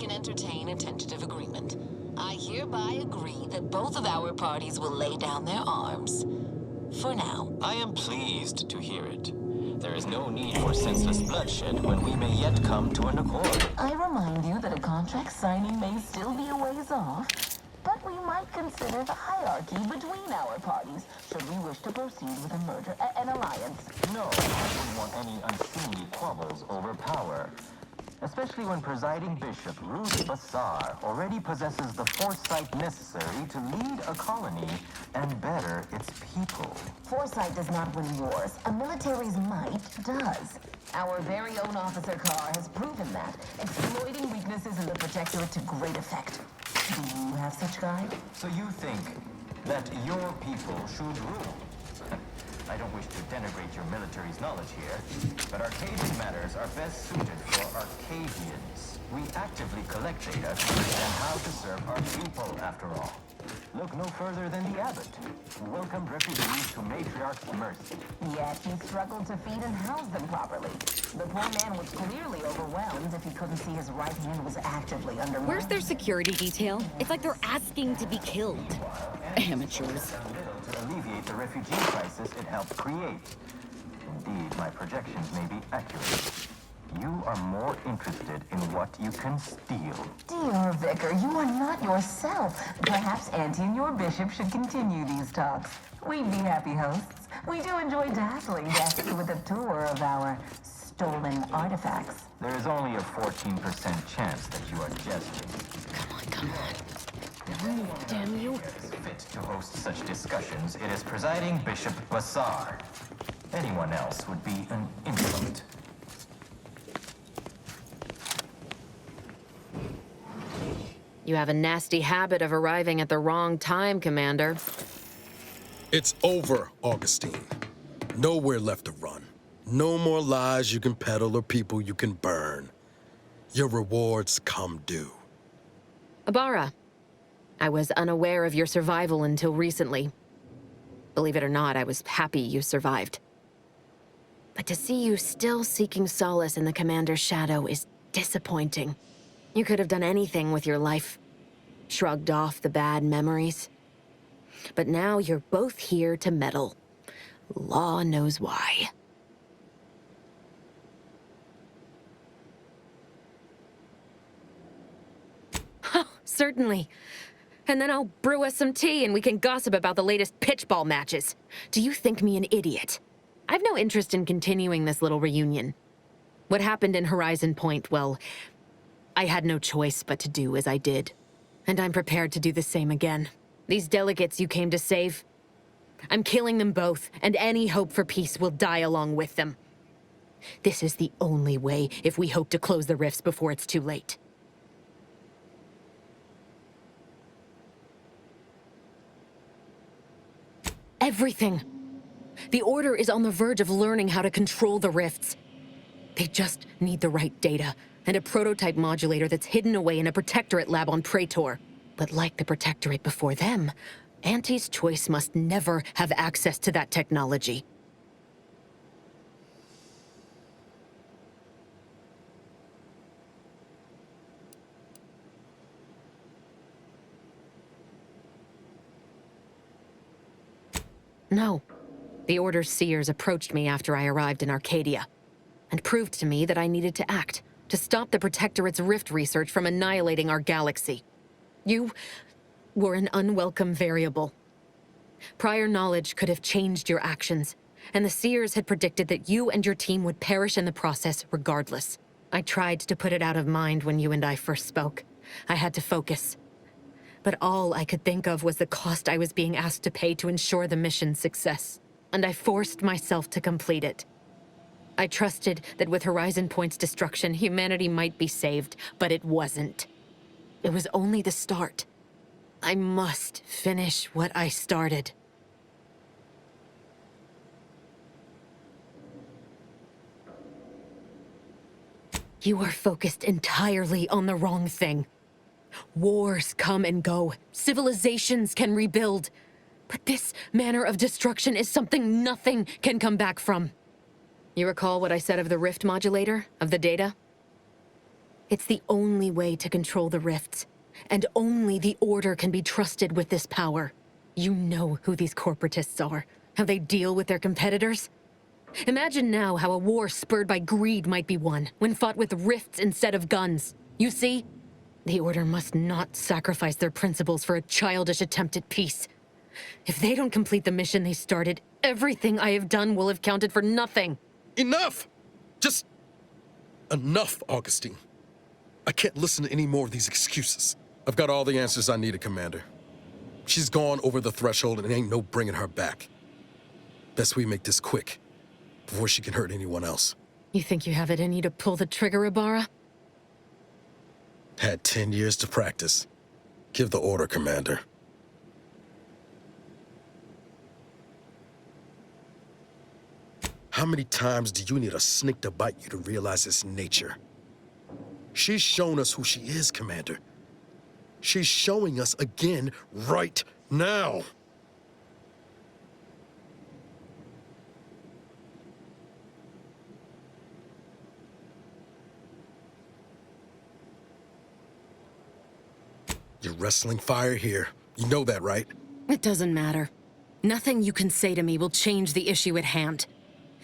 can entertain a tentative agreement. I hereby agree that both of our parties will lay down their arms. For now. I am pleased to hear it. There is no need for senseless bloodshed when we may yet come to an accord. I remind you that a contract signing may still be a ways off, but we might consider the hierarchy between our parties should we wish to proceed with a merger, an alliance. No, I wouldn't want any unseemly quabbles over power. Especially when presiding Bishop Ruth Bassar already possesses the foresight necessary to lead a colony and better its people. Foresight does not win wars. A military's might does. Our very own Officer Carr has proven that, exploiting weaknesses in the Protectorate to great effect. Do you have such guide? So you think that your people should rule? I don't wish to denigrate your military's knowledge here, but Arcadian matters are best suited for Arcadians. We actively collect data to understand how to serve our people, after all. Look no further than the abbot, who welcomed refugees to Matriarch's mercy. Yet he struggled to feed and house them properly. The poor man was clearly overwhelmed if he couldn't see his right hand was actively undermined. Where's their security detail? It's like they're asking to be killed. Amateurs. To alleviate the refugee crisis it helped create. Indeed, my projections may be accurate. You are more interested in what you can steal. Dear Vicar, you are not yourself. Perhaps Auntie and your bishop should continue these talks. We'd be happy hosts. We do enjoy dazzling guests with a tour of our stolen artifacts. There is only a 14% chance that you are jesting. Come on. No, damn you. Fit to host such discussions, it is presiding Bishop Bassar. Anyone else would be an insult. You have a nasty habit of arriving at the wrong time, Commander. It's over, Augustine. Nowhere left to run. No more lies you can peddle or people you can burn. Your rewards come due. Ibarra, I was unaware of your survival until recently. Believe it or not, I was happy you survived. But to see you still seeking solace in the Commander's shadow is disappointing. You could have done anything with your life. Shrugged off the bad memories. But now you're both here to meddle. Law knows why. Oh, certainly. And then I'll brew us some tea and we can gossip about the latest pitchball matches. Do you think me an idiot? I've no interest in continuing this little reunion. What happened in Horizon Point, well, I had no choice but to do as I did. And I'm prepared to do the same again. These delegates you came to save, I'm killing them both, and any hope for peace will die along with them. This is the only way if we hope to close the rifts before it's too late. Everything. The Order is on the verge of learning how to control the rifts. They just need the right data, and a prototype modulator that's hidden away in a Protectorate lab on Praetor. But like the Protectorate before them, Auntie's Choice must never have access to that technology. No. The Order's seers approached me after I arrived in Arcadia, and proved to me that I needed to act, to stop the Protectorate's rift research from annihilating our galaxy. You were an unwelcome variable. Prior knowledge could have changed your actions, and the seers had predicted that you and your team would perish in the process regardless. I tried to put it out of mind when you and I first spoke. I had to focus. But all I could think of was the cost I was being asked to pay to ensure the mission's success, and I forced myself to complete it. I trusted that with Horizon Point's destruction, humanity might be saved, but it wasn't. It was only the start. I must finish what I started. You are focused entirely on the wrong thing. Wars come and go. Civilizations can rebuild. But this manner of destruction is something nothing can come back from. You recall what I said of the rift modulator, of the data? It's the only way to control the rifts. And only the Order can be trusted with this power. You know who these corporatists are, how they deal with their competitors. Imagine now how a war spurred by greed might be won, when fought with rifts instead of guns. You see? The Order must not sacrifice their principles for a childish attempt at peace. If they don't complete the mission they started, everything I have done will have counted for nothing. Enough! Just enough, Augustine. I can't listen to any more of these excuses. I've got all the answers I needed, Commander. She's gone over the threshold and ain't no bringing her back. Best we make this quick, before she can hurt anyone else. You think you have it in you to pull the trigger, Ibarra? Had 10 years to practice. Give the order, Commander. How many times do you need a snake to bite you to realize its nature? She's shown us who she is, Commander. She's showing us again right now. You're wrestling fire here. You know that, right? It doesn't matter. Nothing you can say to me will change the issue at hand.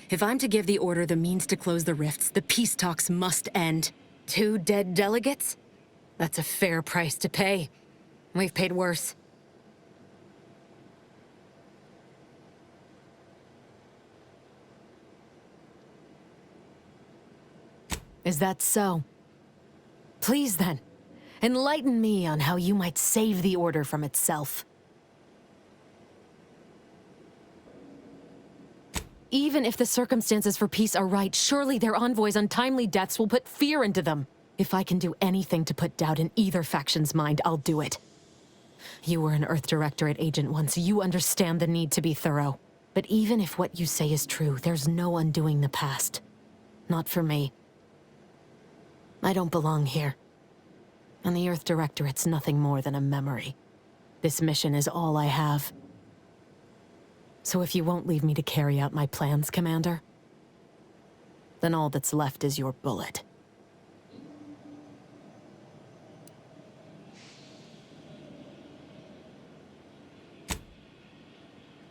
If I'm to give the Order the means to close the rifts, the peace talks must end. 2 dead delegates? That's a fair price to pay. We've paid worse. Is that so? Please then, enlighten me on how you might save the Order from itself. Even if the circumstances for peace are right, surely their envoys' untimely deaths will put fear into them. If I can do anything to put doubt in either faction's mind, I'll do it. You were an Earth Directorate agent once. You understand the need to be thorough. But even if what you say is true, there's no undoing the past. Not for me. I don't belong here. And the Earth Directorate's nothing more than a memory. This mission is all I have. So if you won't leave me to carry out my plans, Commander, then all that's left is your bullet.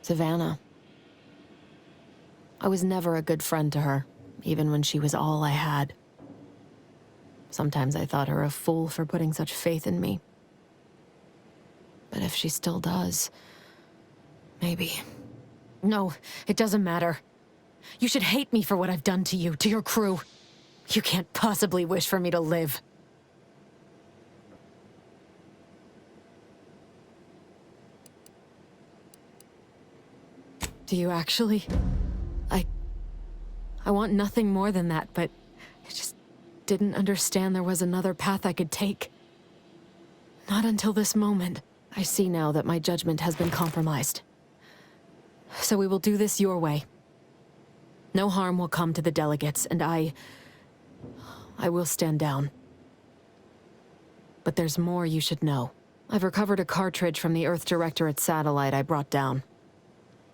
Savannah. I was never a good friend to her, even when she was all I had. Sometimes I thought her a fool for putting such faith in me. But if she still does, maybe. No, it doesn't matter. You should hate me for what I've done to you, to your crew. You can't possibly wish for me to live. Do you actually? I want nothing more than that, but I just didn't understand there was another path I could take. Not until this moment. I see now that my judgment has been compromised. So we will do this your way. No harm will come to the delegates, and I will stand down. But there's more you should know. I've recovered a cartridge from the Earth Directorate satellite I brought down.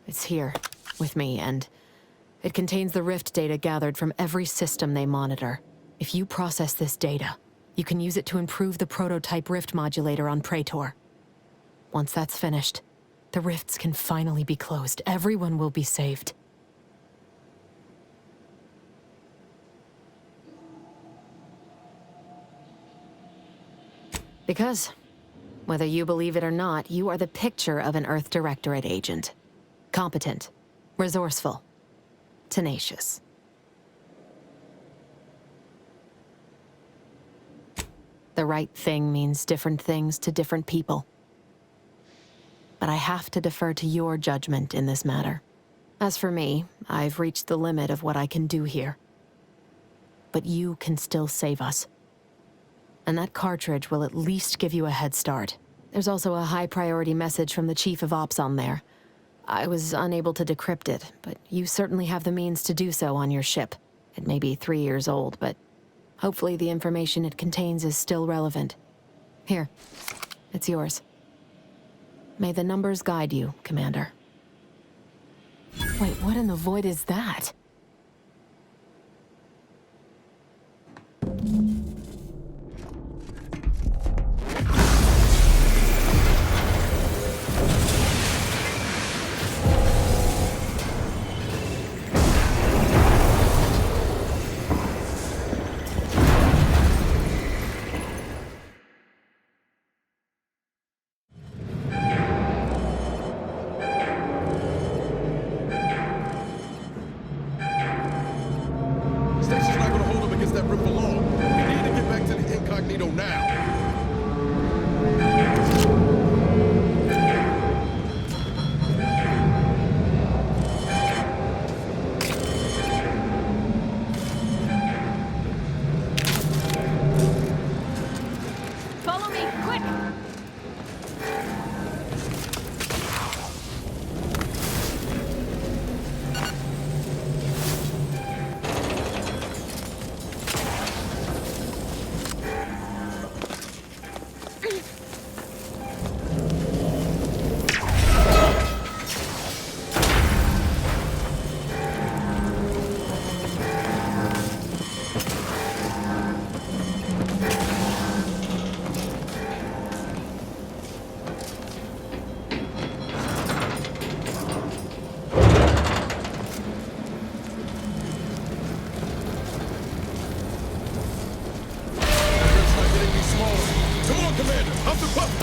It's here, with me, and it contains the rift data gathered from every system they monitor. If you process this data, you can use it to improve the prototype rift modulator on Praetor. Once that's finished, the rifts can finally be closed. Everyone will be saved. Because, whether you believe it or not, you are the picture of an Earth Directorate agent. Competent, resourceful, tenacious. The right thing means different things to different people. But I have to defer to your judgment in this matter. As for me, I've reached the limit of what I can do here. But you can still save us. And that cartridge will at least give you a head start. There's also a high-priority message from the Chief of Ops on there. I was unable to decrypt it, but you certainly have the means to do so on your ship. It may be 3 years old, but hopefully the information it contains is still relevant. Here, it's yours. May the numbers guide you, Commander. Wait, what in the void is that? Off the puff!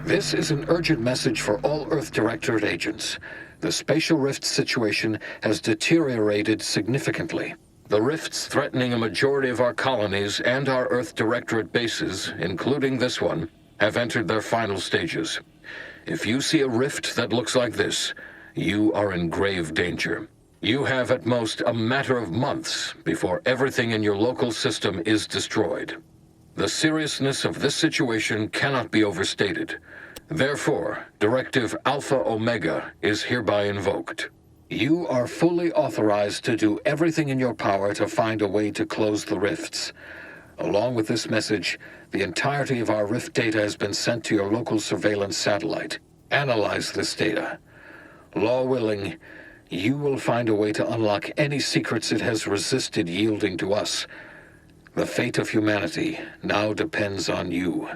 This is an urgent message for all Earth Directorate agents. The spatial rift situation has deteriorated significantly. The rifts threatening a majority of our colonies and our Earth Directorate bases, including this one, have entered their final stages. If you see a rift that looks like this, you are in grave danger. You have at most a matter of months before everything in your local system is destroyed. The seriousness of this situation cannot be overstated. Therefore, Directive Alpha Omega is hereby invoked. You are fully authorized to do everything in your power to find a way to close the rifts. Along with this message, the entirety of our rift data has been sent to your local surveillance satellite. Analyze this data. Law willing, you will find a way to unlock any secrets it has resisted yielding to us. The fate of humanity now depends on you.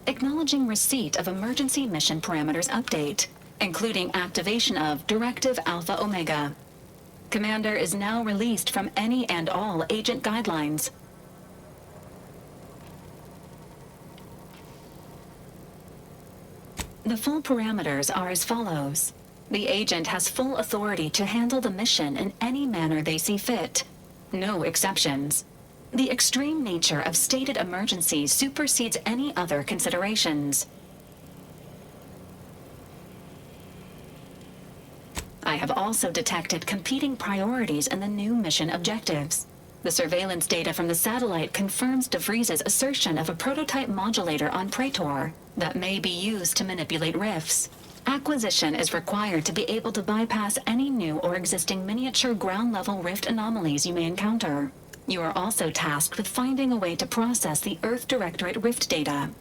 Acknowledging receipt of emergency mission parameters update, including activation of Directive Alpha Omega. Commander is now released from any and all agent guidelines. The full parameters are as follows. The agent has full authority to handle the mission in any manner they see fit. No exceptions. The extreme nature of stated emergencies supersedes any other considerations. I have also detected competing priorities in the new mission objectives. The surveillance data from the satellite confirms De Vries' assertion of a prototype modulator on Praetor that may be used to manipulate rifts. Acquisition is required to be able to bypass any new or existing miniature ground-level rift anomalies you may encounter. You are also tasked with finding a way to process the Earth Directorate rift data.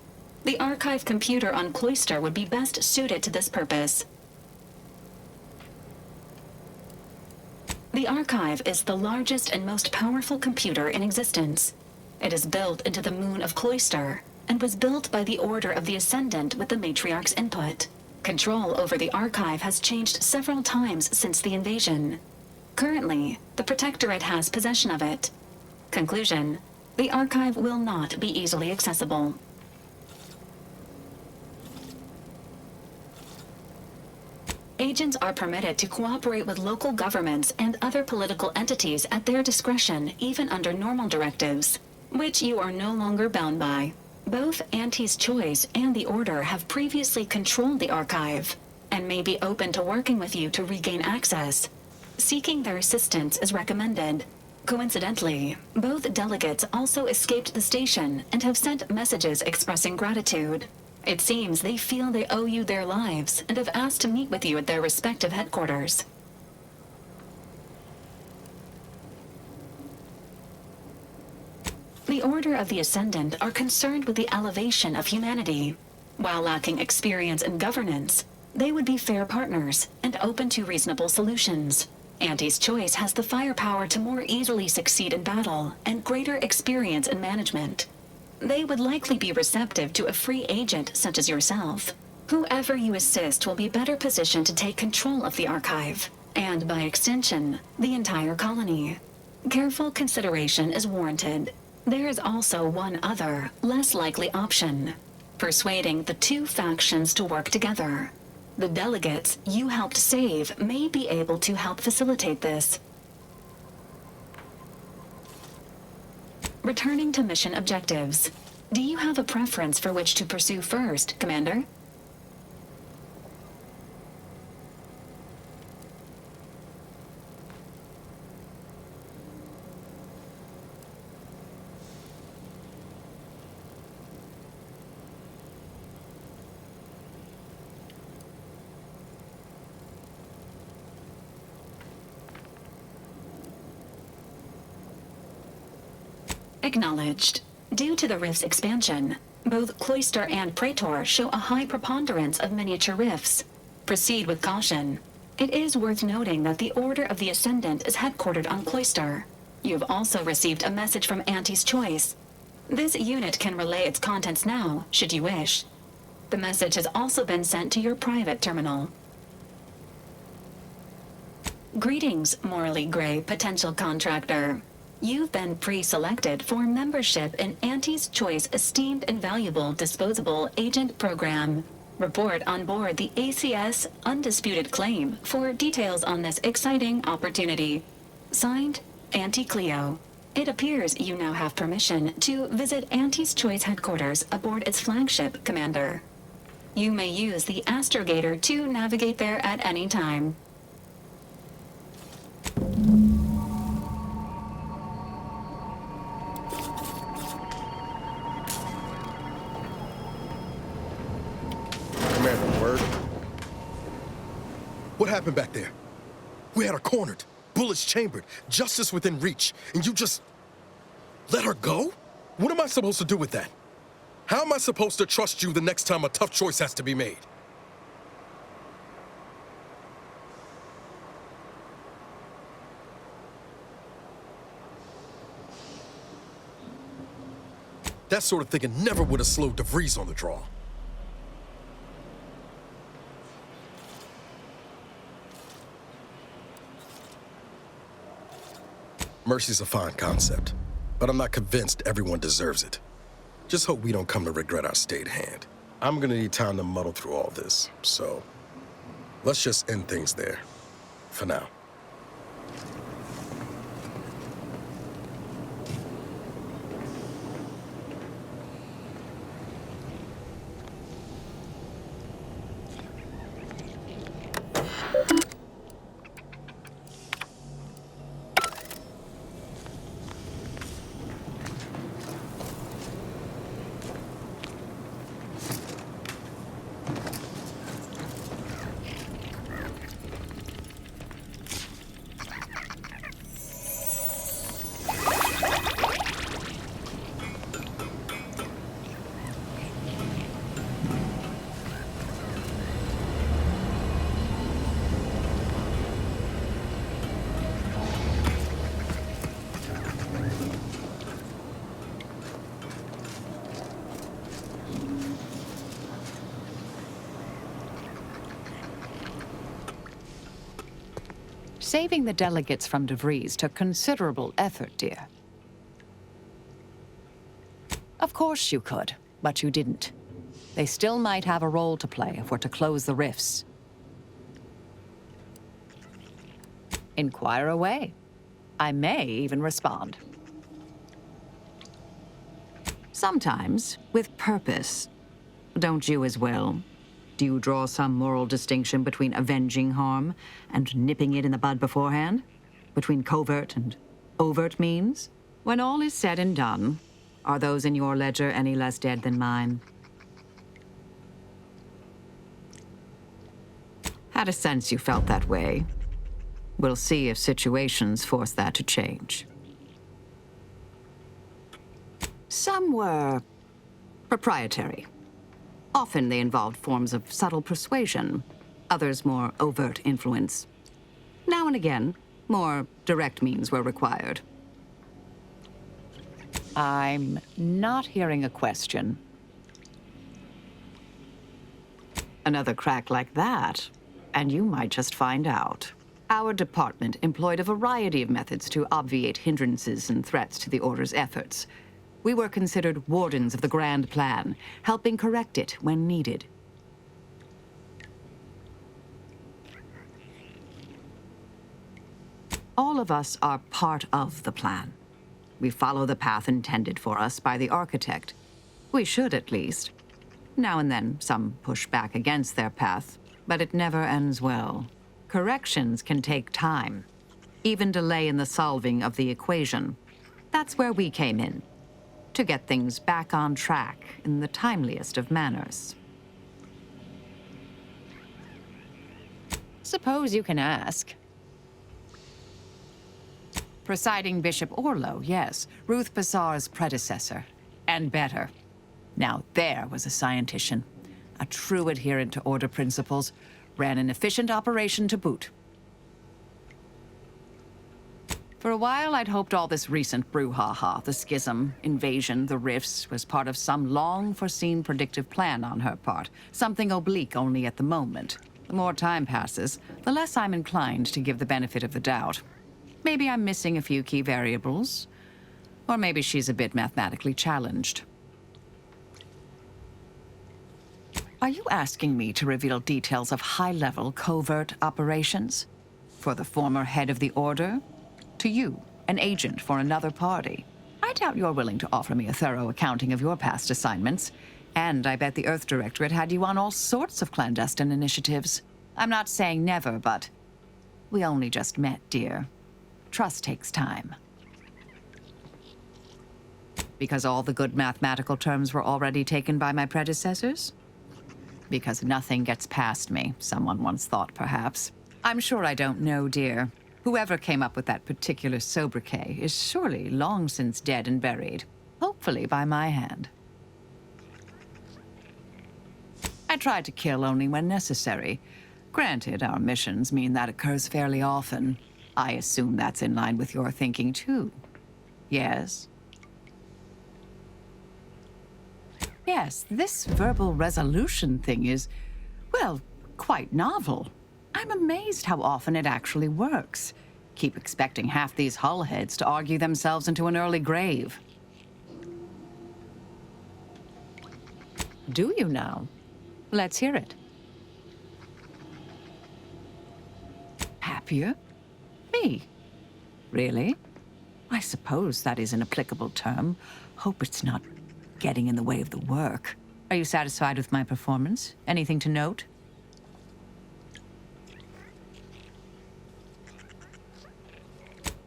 The archive computer on Cloister would be best suited to this purpose. The archive is the largest and most powerful computer in existence. It is built into the moon of Cloister and was built by the Order of the Ascendant with the Matriarch's input. Control over the archive has changed several times since the invasion. Currently, the Protectorate has possession of it. Conclusion: the archive will not be easily accessible. Agents are permitted to cooperate with local governments and other political entities at their discretion, even under normal directives, which you are no longer bound by. Both Auntie's Choice and the Order have previously controlled the archive, and may be open to working with you to regain access. Seeking their assistance is recommended. Coincidentally, both delegates also escaped the station and have sent messages expressing gratitude. It seems they feel they owe you their lives and have asked to meet with you at their respective headquarters. The Order of the Ascendant are concerned with the elevation of humanity. While lacking experience in governance, they would be fair partners and open to reasonable solutions. Auntie's Choice has the firepower to more easily succeed in battle and greater experience in management. They would likely be receptive to a free agent such as yourself. Whoever you assist will be better positioned to take control of the archive, and by extension, the entire colony. Careful consideration is warranted. There is also one other, less likely option: persuading the two factions to work together. The delegates you helped save may be able to help facilitate this. Returning to mission objectives. Do you have a preference for which to pursue first, Commander? Acknowledged. Due to the rift's expansion, both Cloister and Praetor show a high preponderance of miniature rifts. Proceed with caution. It is worth noting that the Order of the Ascendant is headquartered on Cloister. You've also received a message from Auntie's Choice. This unit can relay its contents now, should you wish. The message has also been sent to your private terminal. Greetings, morally gray potential contractor. You've been pre-selected for membership in Auntie's Choice Esteemed and Valuable Disposable Agent Program. Report on board the ACS Undisputed Claim for details on this exciting opportunity. Signed, Auntie Cleo. It appears you now have permission to visit Auntie's Choice headquarters aboard its flagship, Commander. You may use the astrogator to navigate there at any time. Commander, word. What happened back there? We had her cornered, bullets chambered, justice within reach, and you just let her go? What am I supposed to do with that? How am I supposed to trust you the next time a tough choice has to be made? That sort of thinking never would have slowed the Vries on the draw. Mercy's a fine concept, but I'm not convinced everyone deserves it. Just hope we don't come to regret our stayed hand. I'm gonna need time to muddle through all this, so let's just end things there, for now. Saving the delegates from De Vries took considerable effort, dear. Of course you could, but you didn't. They still might have a role to play if we're to close the rifts. Inquire away. I may even respond. Sometimes, with purpose. Don't you as well? Do you draw some moral distinction between avenging harm and nipping it in the bud beforehand? Between covert and overt means? When all is said and done, are those in your ledger any less dead than mine? Had a sense you felt that way. We'll see if situations force that to change. Some were proprietary. Often they involved forms of subtle persuasion, others more overt influence. Now and again, more direct means were required. I'm not hearing a question. Another crack like that, and you might just find out. Our department employed a variety of methods to obviate hindrances and threats to the Order's efforts. We were considered wardens of the grand plan, helping correct it when needed. All of us are part of the plan. We follow the path intended for us by the architect. We should, at least. Now and then, some push back against their path, but it never ends well. Corrections can take time, even delay in the solving of the equation. That's where we came in, to get things back on track in the timeliest of manners. Suppose you can ask. Presiding Bishop Orlo, yes. Ruth Bassar's predecessor. And better. Now there was a scientician. A true adherent to order principles. Ran an efficient operation to boot. For a while, I'd hoped all this recent brouhaha, the schism, invasion, the rifts, was part of some long-foreseen predictive plan on her part. Something oblique only at the moment. The more time passes, the less I'm inclined to give the benefit of the doubt. Maybe I'm missing a few key variables. Or maybe she's a bit mathematically challenged. Are you asking me to reveal details of high-level covert operations? For the former head of the Order? To you, an agent for another party? I doubt you're willing to offer me a thorough accounting of your past assignments. And I bet the Earth Directorate had you on all sorts of clandestine initiatives. I'm not saying never, but we only just met, dear. Trust takes time. Because all the good mathematical terms were already taken by my predecessors? Because nothing gets past me, someone once thought, perhaps. I'm sure I don't know, dear. Whoever came up with that particular sobriquet is surely long since dead and buried. Hopefully by my hand. I try to kill only when necessary. Granted, our missions mean that occurs fairly often. I assume that's in line with your thinking, too. Yes? Yes, this verbal resolution thing is, well, quite novel. I'm amazed how often it actually works. Keep expecting half these hullheads to argue themselves into an early grave. Do you now? Let's hear it. Happier? Me? Really? I suppose that is an applicable term. Hope it's not getting in the way of the work. Are you satisfied with my performance? Anything to note?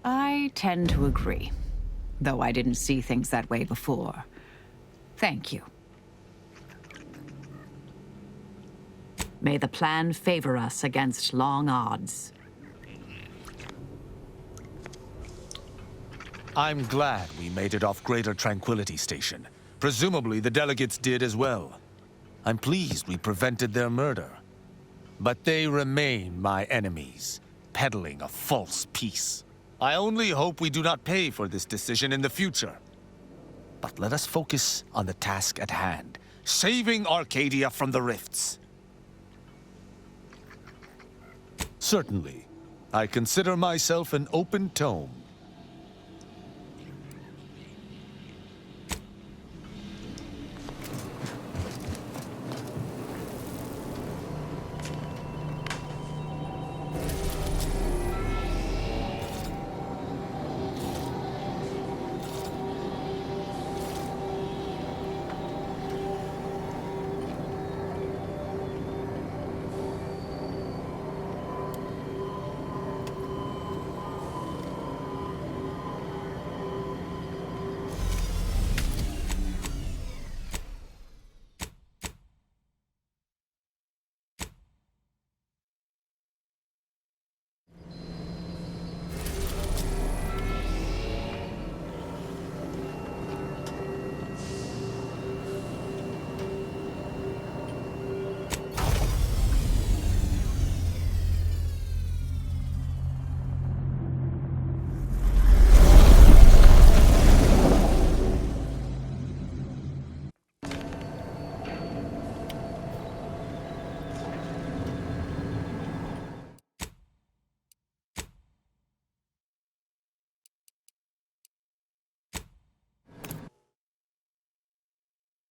I tend to agree, though I didn't see things that way before. Thank you. May the plan favor us against long odds. I'm glad we made it off Greater Tranquility Station. Presumably the delegates did as well. I'm pleased we prevented their murder. But they remain my enemies, peddling a false peace. I only hope we do not pay for this decision in the future. But let us focus on the task at hand, saving Arcadia from the rifts. Certainly. I consider myself an open tome.